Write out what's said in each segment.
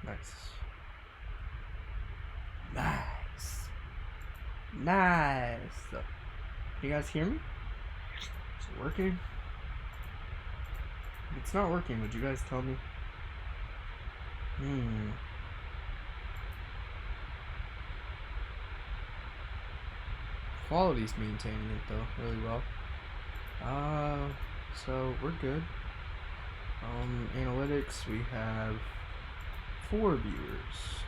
Nice. Nice. Nice. You guys hear me? Is it working? If it's not working, would you guys tell me? Quality's maintaining it though really well. So we're good. Analytics, we have 4 viewers.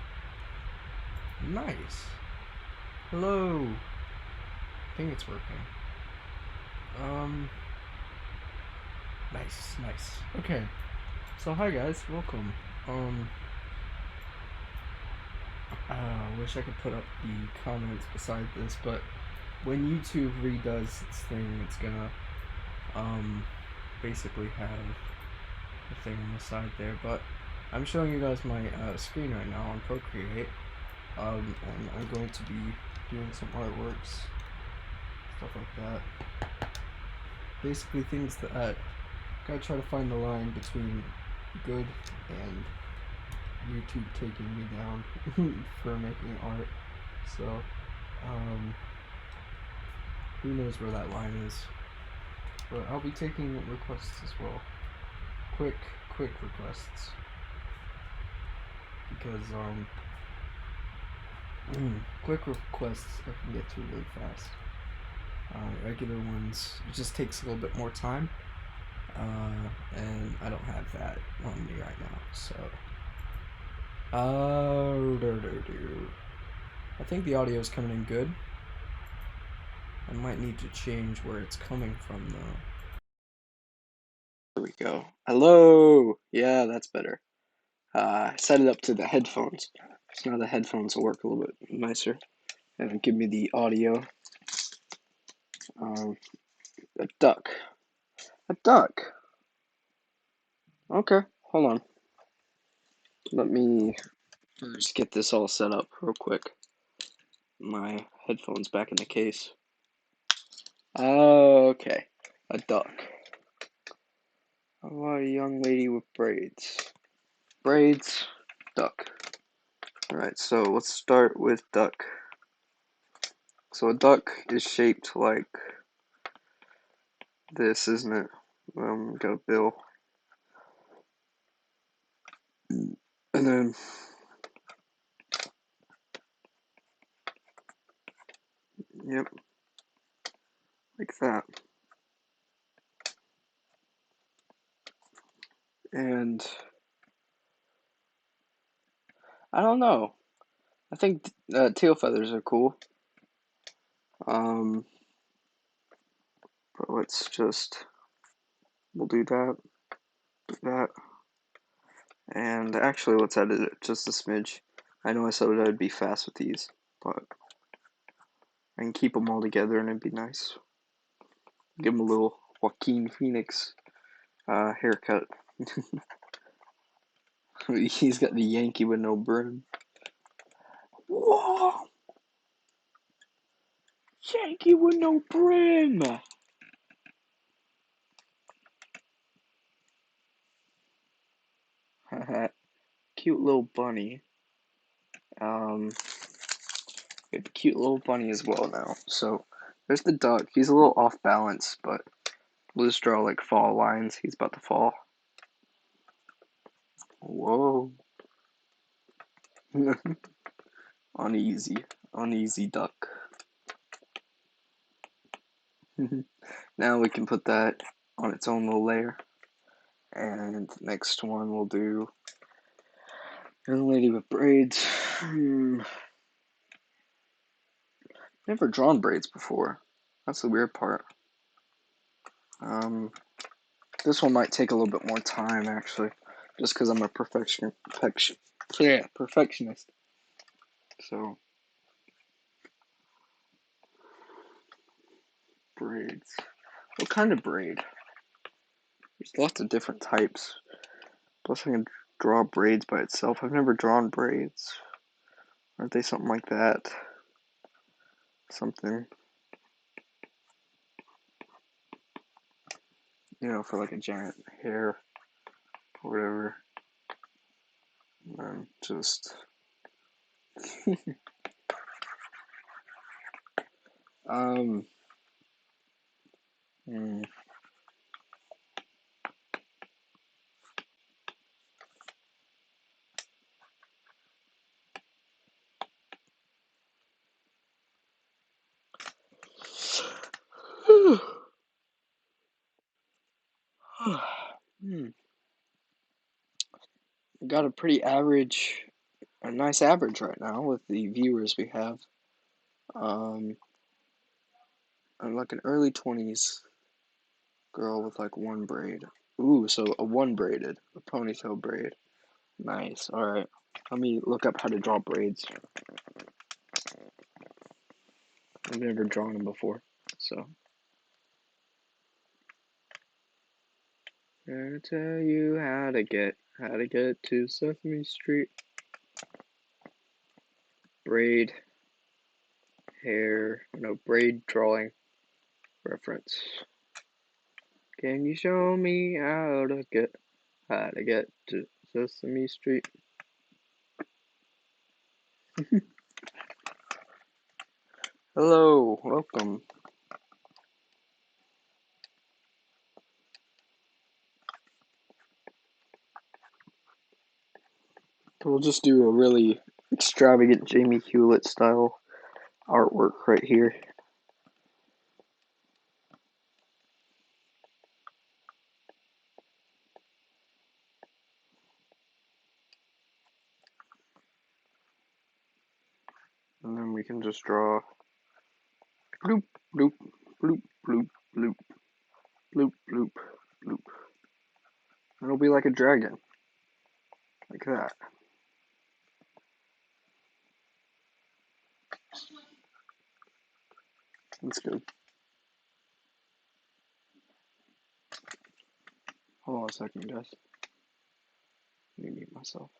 Nice. Hello. I think it's working. Nice. Okay. So hi guys, welcome. I wish I could put up the comments beside this, but when YouTube redoes its thing, it's gonna basically have a thing on the side there. But I'm showing you guys my screen right now on Procreate, and I'm going to be doing some artworks, stuff like that. Basically things that gotta try to find the line between good and YouTube taking me down for making art. So, who knows where that line is. But I'll be taking requests as well. Quick requests. Because, quick requests I can get through really fast. Regular ones, it just takes a little bit more time. And I don't have that on me right now, so. I think the audio is coming in good. I might need to change where it's coming from though. There we go. Hello! Yeah, that's better. I set it up to the headphones, so now the headphones will work a little bit nicer and give me the audio. A duck. A duck! Okay, hold on. Let me just get this all set up real quick. My headphones back in the case. Okay, a duck. How about a young lady with braids? Braids, duck. Alright, so let's start with duck. So a duck is shaped like this, isn't it? Got a bill. And then yep, like that. And I don't know. I think tail feathers are cool. But let's just we'll do that, and actually let's edit it just a smidge. I know I said I'd be fast with these, but I can keep them all together and it'd be nice. Give him a little Joaquin Phoenix haircut. He's got the Yankee with no brim. Whoa! Yankee with no brim! Cute little bunny. We have a cute little bunny as well now. So, there's the duck. He's a little off balance, but we'll just draw like fall lines. He's about to fall. Whoa. Uneasy duck. Now we can put that on its own little layer. And next one we'll do young lady with braids. Never drawn braids before. That's the weird part. This one might take a little bit more time actually, just because I'm a perfectionist. So braids. What kind of braid? There's lots of different types. Plus I can draw braids by itself. I've never drawn braids. Aren't they something like that? Something, you know, for like a giant hair or whatever. And just um hmm. Hmm. Got a pretty average, a nice average right now with the viewers we have. Um, I'm like an early 20s girl with like one braid. Ooh, so a one braided, a ponytail braid. Nice. All right. Let me look up how to draw braids. I've never drawn them before, so. I'm gonna tell you how to get to Sesame Street. Braid, hair, no, braid drawing reference. Can you show me how to get to Sesame Street? Hello, welcome. We'll just do a really extravagant Jamie Hewlett style artwork right here. And then we can just draw bloop, bloop, bloop, bloop, bloop, bloop, bloop, bloop. It'll be like a dragon. Like that. That's good. Hold on a second, guys. Let me mute myself.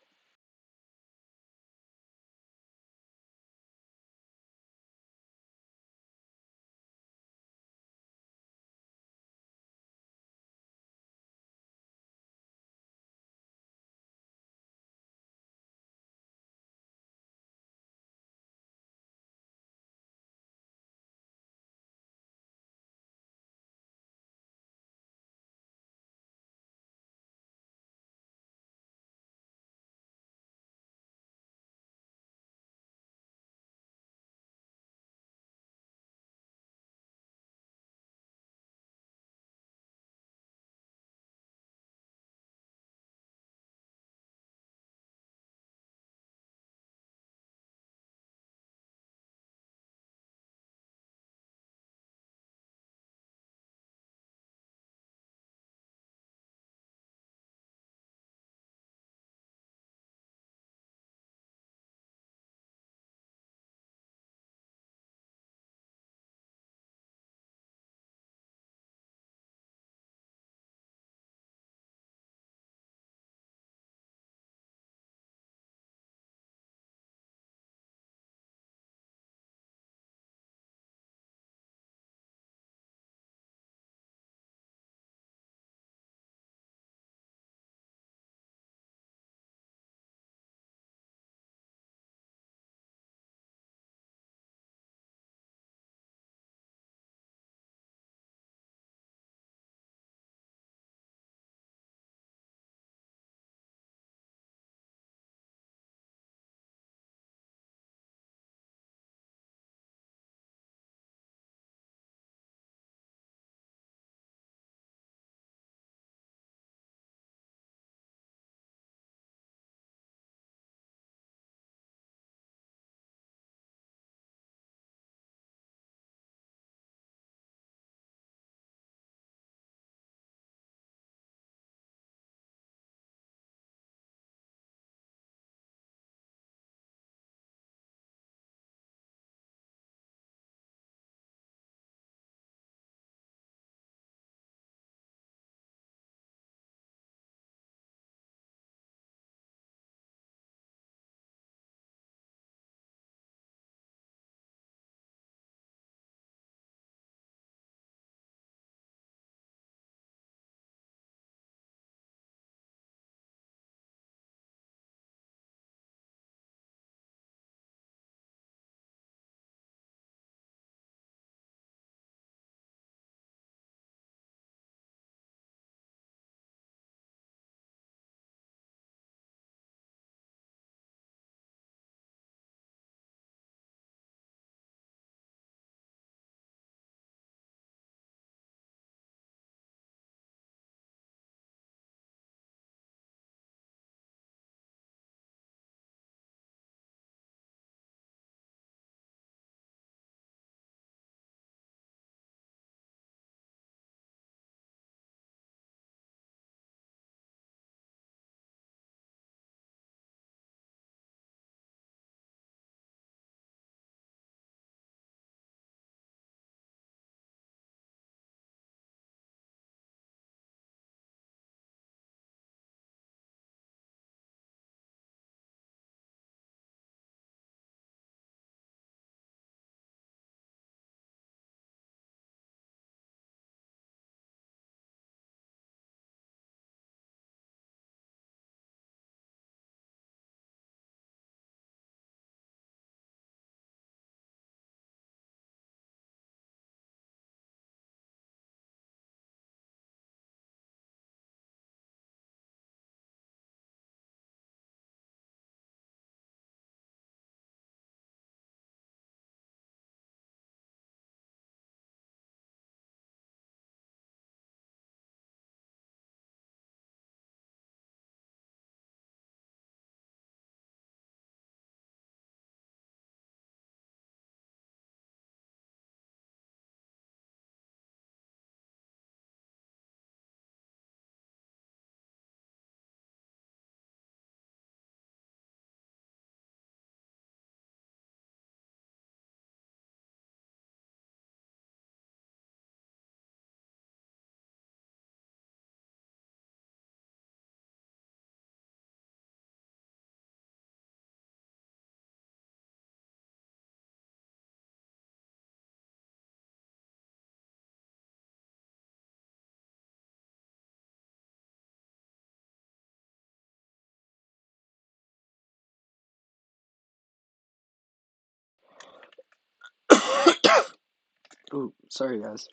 Oh, sorry guys.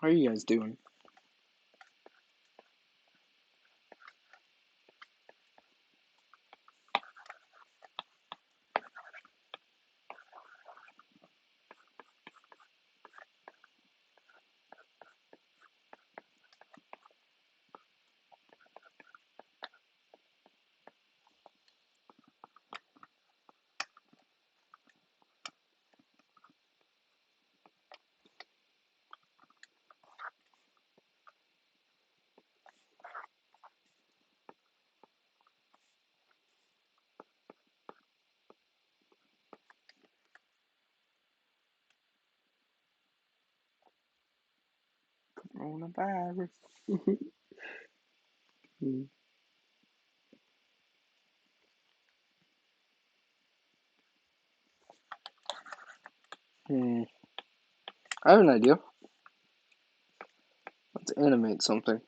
How are you guys doing? Coronavirus. Hmm. Hmm. I have an idea. Let's animate something.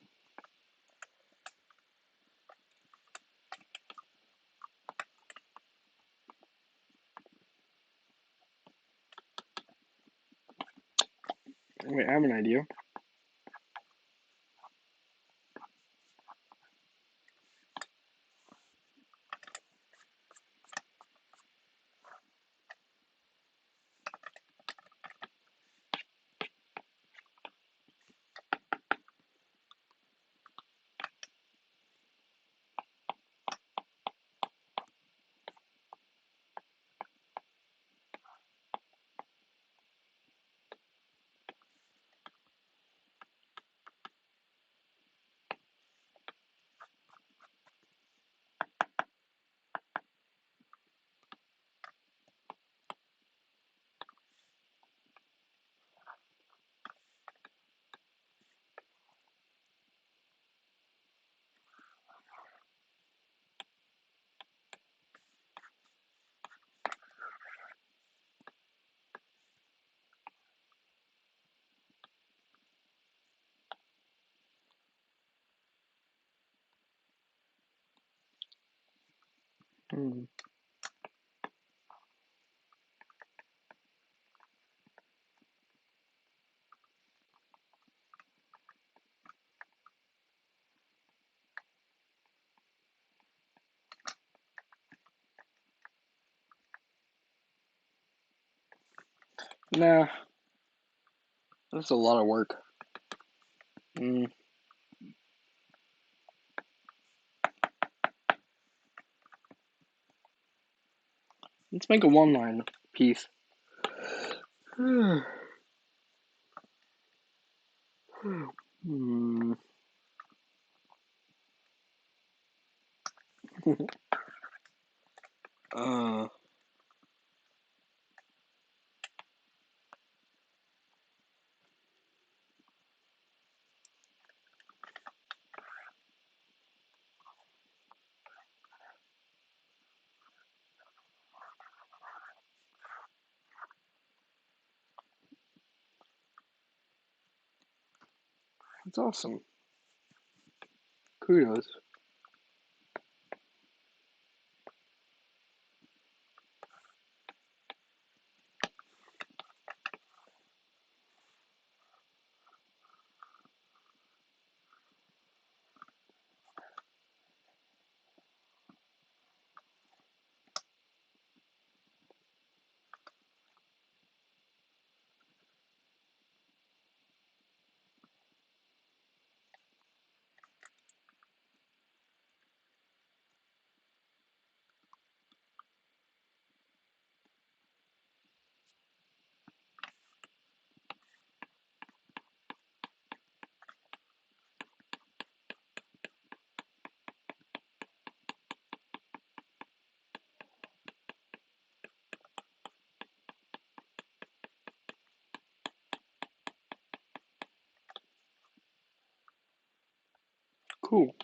Wait, I have an idea. Hmm. Nah, that's a lot of work. Hmm. Let's make a one-line piece. Hmm. uh, that's awesome. Kudos. Cool.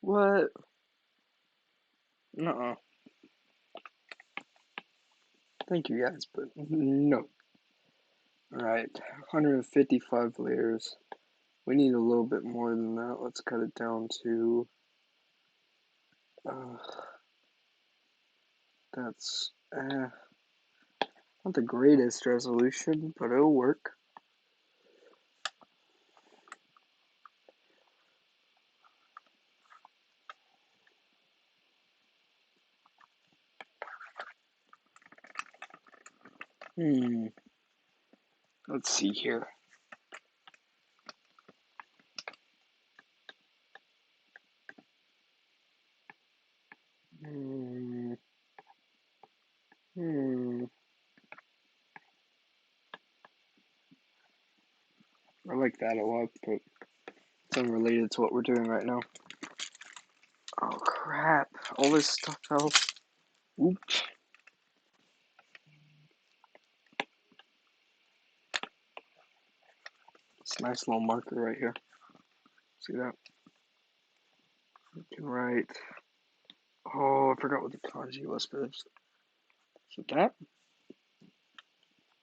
What? No. Thank you guys, but no. Alright, 155 layers. We need a little bit more than that. Let's cut it down to... that's not the greatest resolution, but it'll work. Let's see here. I like that a lot, but it's unrelated to what we're doing right now. Oh crap, all this stuff fell. Oops. It's a nice little marker right here. See that? You can write. Oh, I forgot what the kanji was for this. Is it that?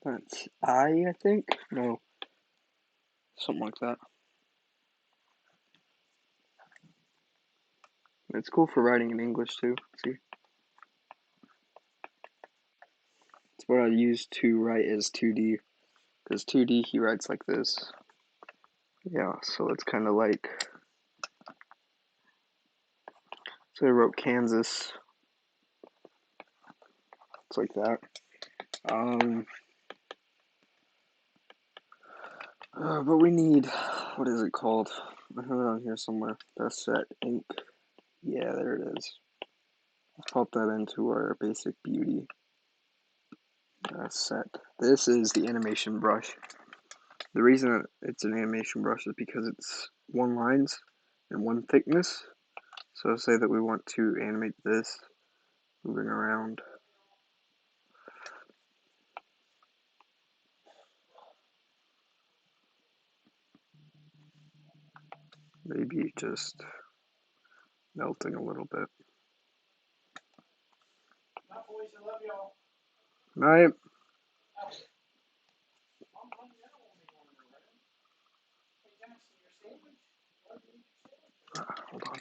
That's I think? No. Something like that. It's cool for writing in English too. See? It's what I use to write as 2D. Because 2D he writes like this. Yeah, so it's kind of like. So I wrote Kansas. It's like that. But we need, what is it called? I have it on here somewhere. That's set ink. Yeah, there it is. Let's pop that into our basic beauty set. This is the animation brush. The reason it's an animation brush is because it's one lines and one thickness. So say that we want to animate this moving around. Maybe just melting a little bit. Night. Hold on.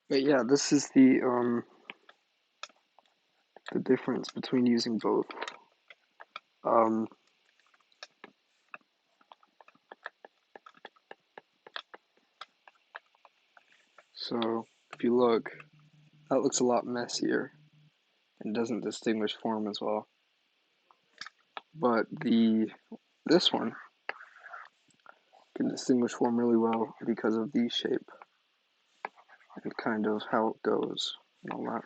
But yeah, this is the difference between using both. So if you look, that looks a lot messier and doesn't distinguish form as well. But this one can distinguish form really well because of the shape and kind of how it goes and all that.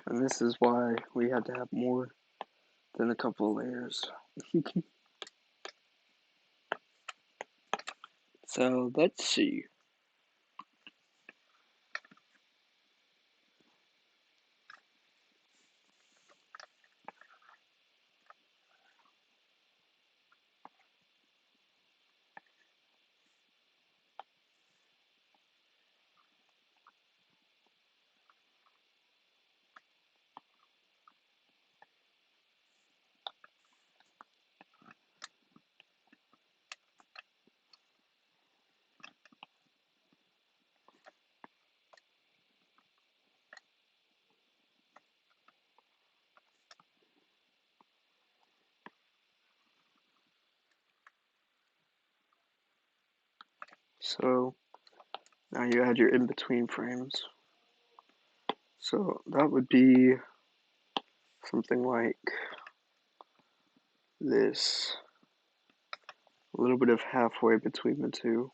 And this is why we had to have more than a couple of layers. So let's see. So now you add your in-between frames. So that would be something like this. A little bit of halfway between the two.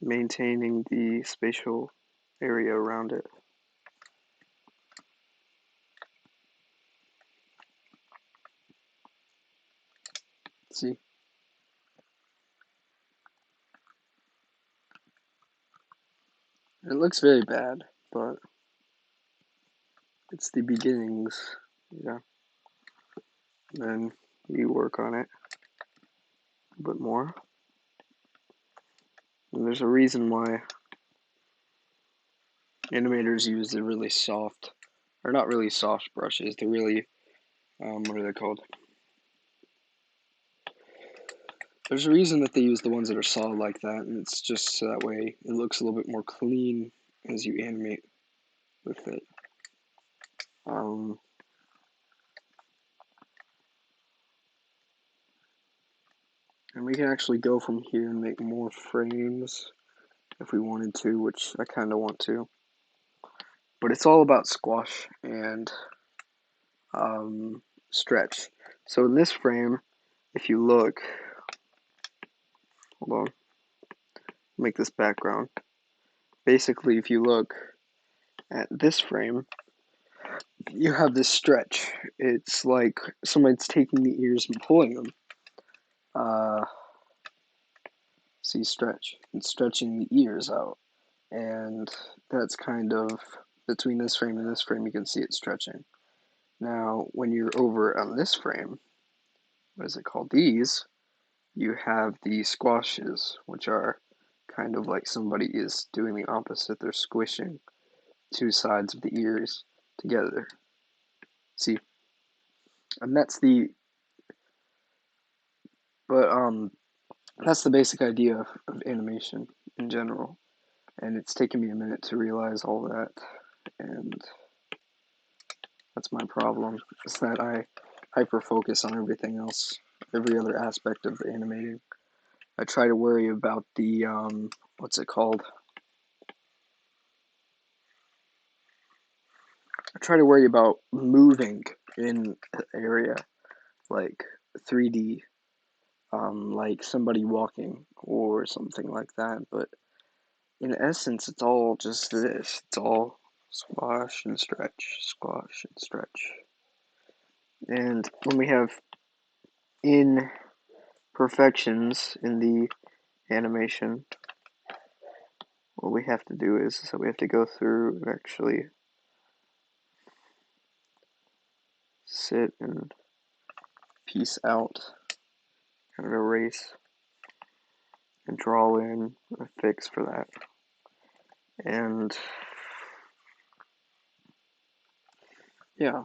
Maintaining the spatial area around it. See? It looks very bad, but it's the beginnings, yeah. Then we work on it a bit more. And there's a reason why animators use the really soft, or not really soft brushes, the really, what are they called? There's a reason that they use the ones that are solid like that, and it's just so that way it looks a little bit more clean as you animate with it. And we can actually go from here and make more frames if we wanted to, which I kind of want to. But it's all about squash and stretch. So in this frame, if you look, hold on, make this background. Basically, if you look at this frame, you have this stretch. It's like somebody's taking the ears and pulling them. See, stretch. It's stretching the ears out. And that's kind of, between this frame and this frame, you can see it stretching. Now, when you're over on this frame, what is it called? These, you have the squashes, which are kind of like somebody is doing the opposite. They're squishing two sides of the ears together. See? And that's the, but that's the basic idea of animation in general. And it's taken me a minute to realize all that, and that's my problem, is that I hyper focus on everything else, every other aspect of the animating. I try to worry about the, what's it called? I try to worry about moving in an area, like 3D, like somebody walking or something like that, but in essence, it's all just this. It's all squash and stretch, squash and stretch. And when we have imperfections in the animation, what we have to do is so we have to go through and actually sit and piece out, kind of erase and draw in a fix for that. And yeah,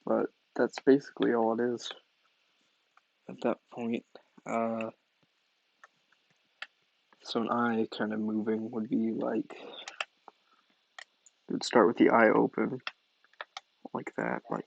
but that's basically all it is at that point. So an eye kind of moving would be like, it would start with the eye open, like that, like.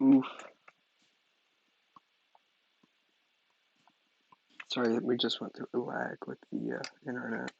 Oof. Sorry, we just went through a lag with the internet.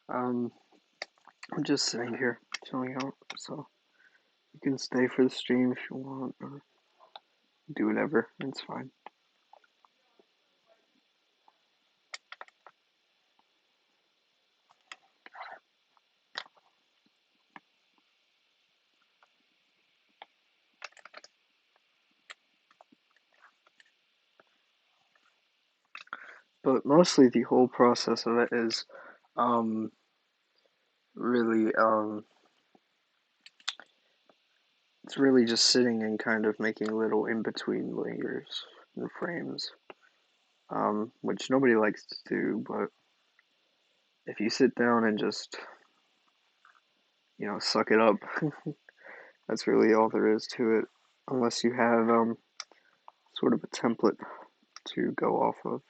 um, I'm just sitting here chilling out, so you can stay for the stream if you want, or do whatever. It's fine. But mostly the whole process of it is um, really it's really just sitting and kind of making little in between layers and frames, which nobody likes to do. But if you sit down and just suck it up, that's really all there is to it. Unless you have sort of a template to go off of,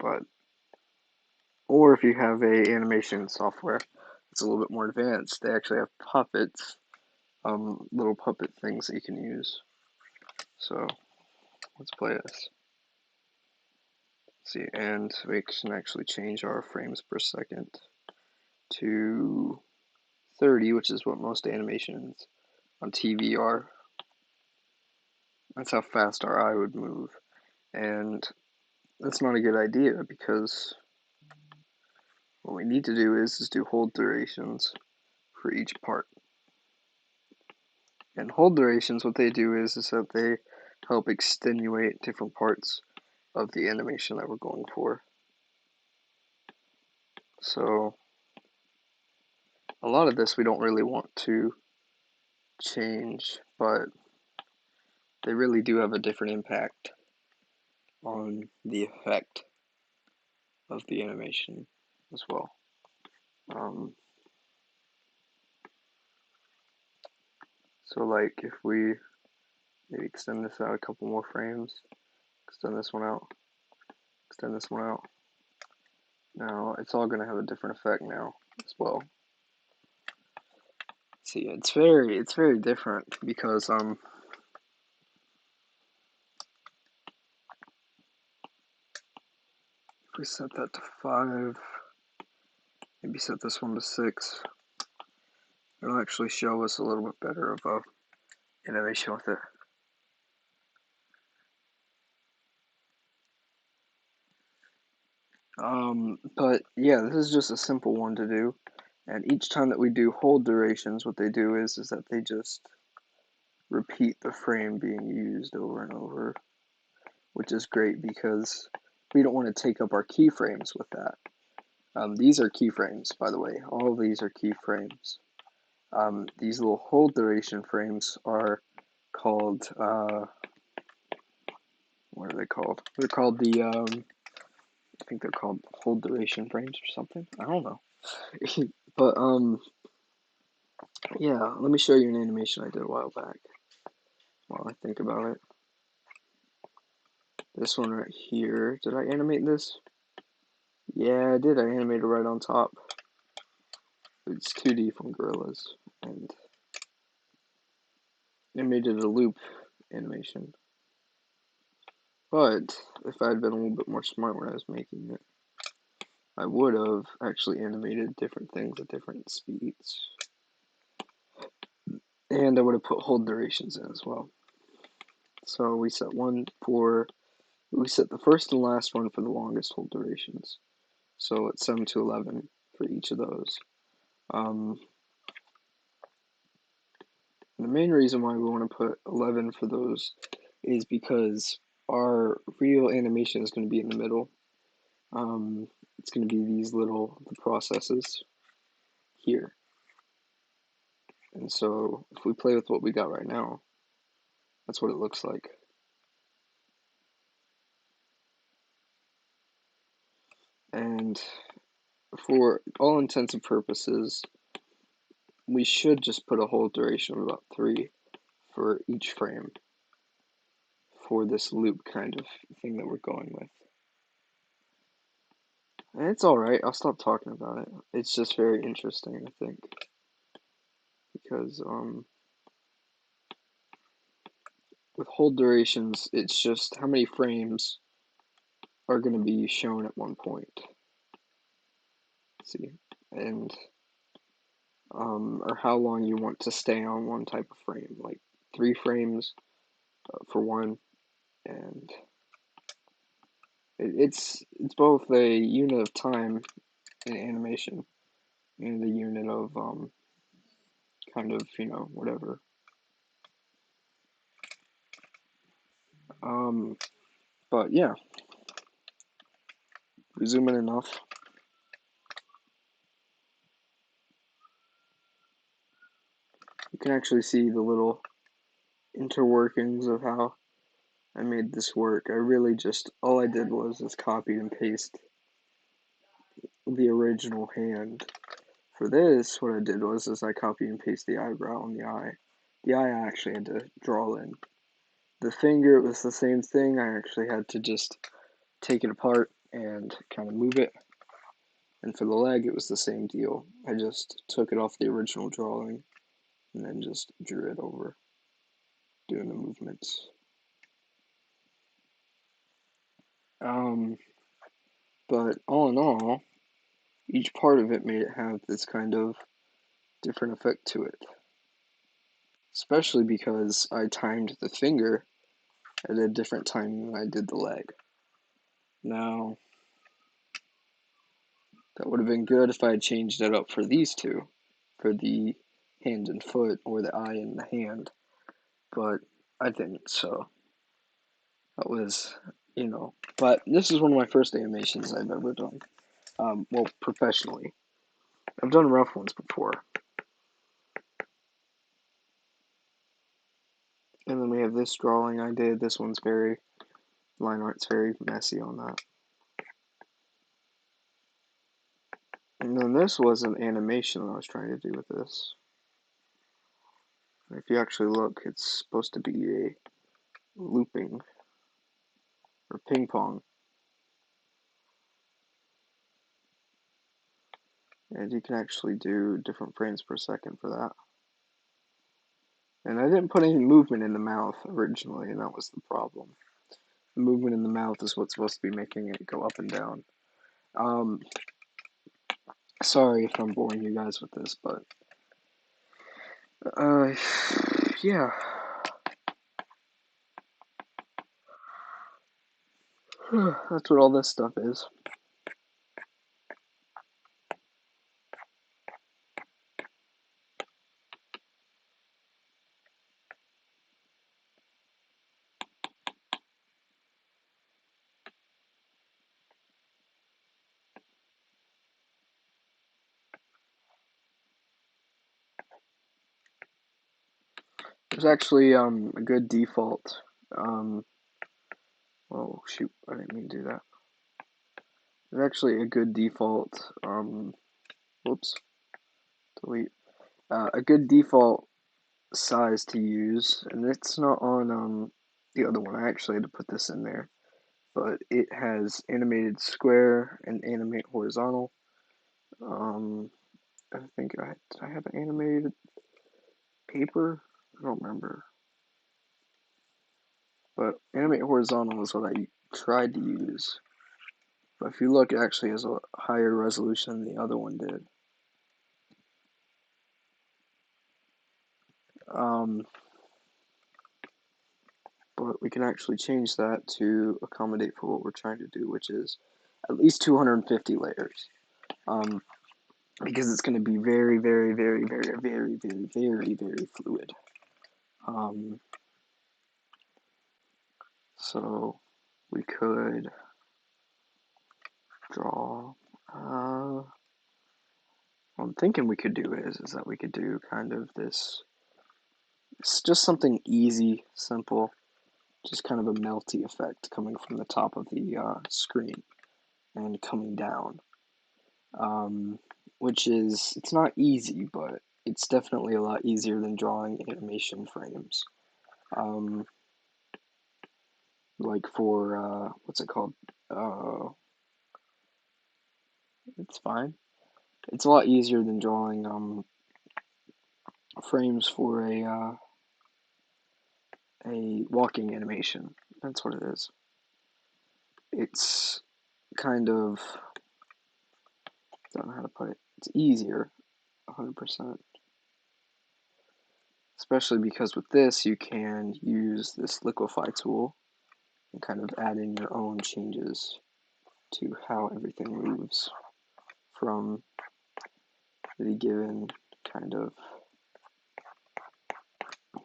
but or if you have a animation software that's a little bit more advanced, they actually have puppets, little puppet things that you can use. So let's play this. See, and we can actually change our frames per second to 30, which is what most animations on TV are. That's how fast our eye would move. And that's not a good idea because what we need to do is do hold durations for each part. And hold durations, what they do is that they help extenuate different parts of the animation that we're going for. So a lot of this we don't really want to change, but they really do have a different impact on the effect of the animation as well. So like if we maybe extend this out a couple more frames, extend this one out, extend this one out. Now it's all going to have a different effect now as well. See, it's very different because if we set that to 5, maybe set this one to 6, it'll actually show us a little bit better of a animation with it. But yeah, this is just a simple one to do. And each time that we do hold durations, what they do is that they just repeat the frame being used over and over, which is great because we don't want to take up our keyframes with that. These are keyframes, by the way. All of these are keyframes. These little hold duration frames are called, what are they called? They're called I think they're called hold duration frames or something. I don't know. But, yeah, let me show you an animation I did a while back while I think about it. This one right here. Did I animate this? Yeah, I did. I animated right on top. It's 2D from Gorillas, and animated a loop animation. But if I had been a little bit more smart when I was making it, I would have actually animated different things at different speeds. And I would have put hold durations in as well. So we set the first and last one for the longest hold durations. So it's 7 to 11 for each of those. The main reason why we want to put 11 for those is because our real animation is going to be in the middle. It's going to be these little processes here. And so if we play with what we got right now, that's what it looks like. And for all intents and purposes, we should just put a hold duration of about 3 for each frame for this loop kind of thing that we're going with. And it's alright, I'll stop talking about it. It's just very interesting, I think. Because with hold durations, it's just how many frames are going to be shown at one point. Let's see, and or how long you want to stay on one type of frame, like 3 frames for one, and it's both a unit of time in animation and a unit of kind of whatever. But yeah, we zoom in enough. You can actually see the little interworkings of how I made this work. I really just, all I did was just copy and paste the original hand. For this, what I did was I copied and pasted the eyebrow and the eye. The eye I actually had to draw in. The finger, it was the same thing. I actually had to just take it apart and kind of move it. And for the leg, it was the same deal. I just took it off the original drawing and then just drew it over, doing the movements. But all in all, each part of it made it have this kind of different effect to it. Especially because I timed the finger at a different time than I did the leg. Now, that would have been good if I had changed it up for these two, for the hand and foot, or the eye and the hand, but I didn't, so that was, but this is one of my first animations I've ever done, well, professionally. I've done rough ones before. And then we have this drawing I did. This one's line art's very messy on that. And then this was an animation I was trying to do with this. If you actually look, it's supposed to be a looping or ping pong. And you can actually do different frames per second for that. And I didn't put any movement in the mouth originally, and that was the problem. The movement in the mouth is what's supposed to be making it go up and down. Sorry if I'm boring you guys with this, but yeah. That's what all this stuff is. There's actually a good default. Oh shoot, I didn't mean to do that. There's actually a good default. Whoops, delete. A good default size to use, and it's not on the other one. I actually had to put this in there, but it has animated square and animate horizontal. I think did I have an animated paper? I don't remember. But animate horizontal is what I tried to use. But if you look, it actually has a higher resolution than the other one did. But we can actually change that to accommodate for what we're trying to do, which is at least 250 layers. Because it's going to be very, very, very, very, very, very, very, very fluid. So we could draw, what I'm thinking we could do is that we could do kind of this, it's just something easy, simple, just kind of a melty effect coming from the top of the screen and coming down. Which is, it's not easy, but it's definitely a lot easier than drawing animation frames. Like for, what's it called? It's fine. It's a lot easier than drawing frames for a walking animation. That's what it is. It's kind of, I don't know how to put it. It's easier, 100%. Especially because with this, you can use this liquify tool and kind of add in your own changes to how everything moves from the given kind of,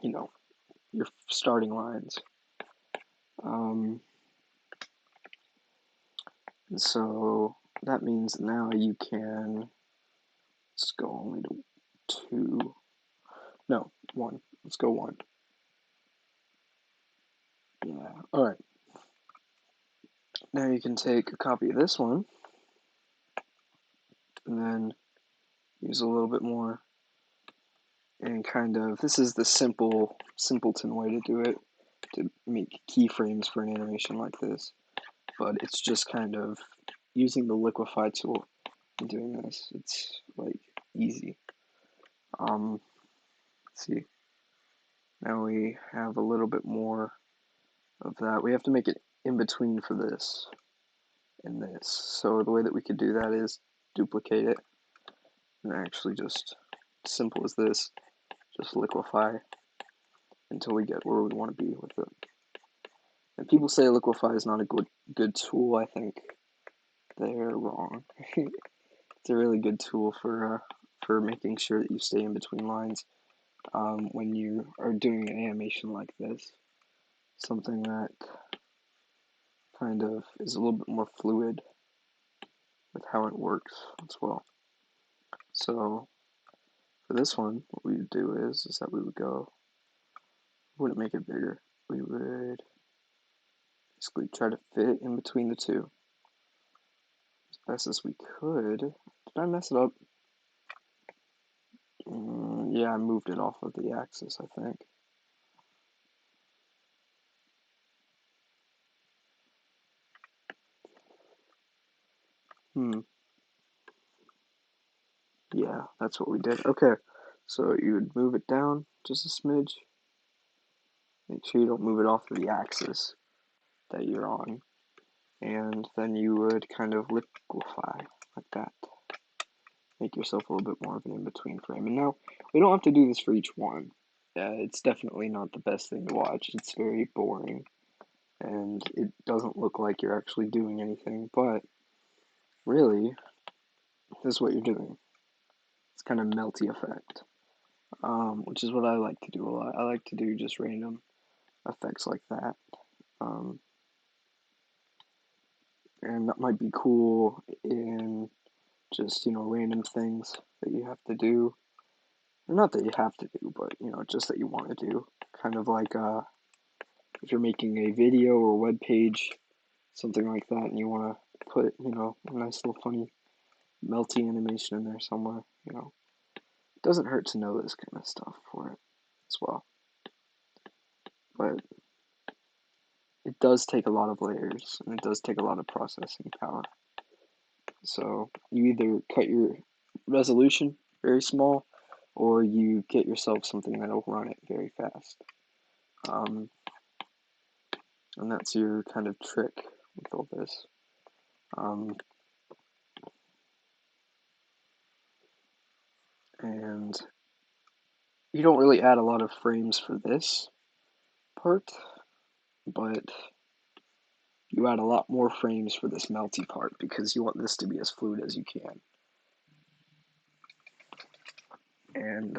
you know, your starting lines. And so that means now you can, let's go only to 2, no, 1, let's go 1. Yeah, alright. Now you can take a copy of this one and then use a little bit more and kind of, this is the simpleton way to do it, to make keyframes for an animation like this, but it's just kind of using the liquify tool and doing this. It's like easy. Let's see. Now we have a little bit more of that. We have to make it in between for this and this. So the way that we could do that is duplicate it and actually just, simple as this, just liquify until we get where we want to be with it. And people say liquify is not a good tool. I think they're wrong. It's a really good tool for making sure that you stay in between lines when you are doing an animation like this. Something that kind of is a little bit more fluid with how it works as well. So for this one, what we would do is that we would go, we wouldn't make it bigger. We would basically try to fit it in between the two as best as we could. Did I mess it up? Yeah, I moved it off of the axis, I think. Yeah, that's what we did. Okay, so you would move it down just a smidge. Make sure you don't move it off of the axis that you're on. And then you would kind of liquefy like that. Make yourself a little bit more of an in-between frame. And now, we don't have to do this for each one. It's definitely not the best thing to watch. It's very boring. And it doesn't look like you're actually doing anything. But, really, this is what you're doing. It's kind of melty effect. Which is what I like to do a lot. I like to do just random effects like that. And that might be cool in just, random things that you have to do. Or not that you have to do, but, just that you want to do. Kind of like if you're making a video or web page, something like that, and you want to put, a nice little funny melty animation in there somewhere, It doesn't hurt to know this kind of stuff for it as well. But it does take a lot of layers, and it does take a lot of processing power. So you either cut your resolution very small, or you get yourself something that'll run it very fast. And that's your kind of trick with all this. And you don't really add a lot of frames for this part, but you add a lot more frames for this melty part because you want this to be as fluid as you can. And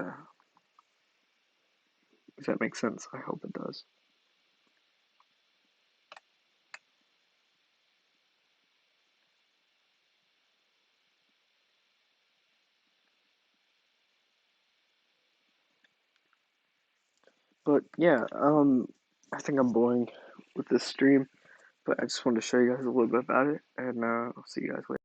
if that makes sense, I hope it does. But yeah, I think I'm boring with this stream, but I just wanted to show you guys a little bit about it, and I'll see you guys later.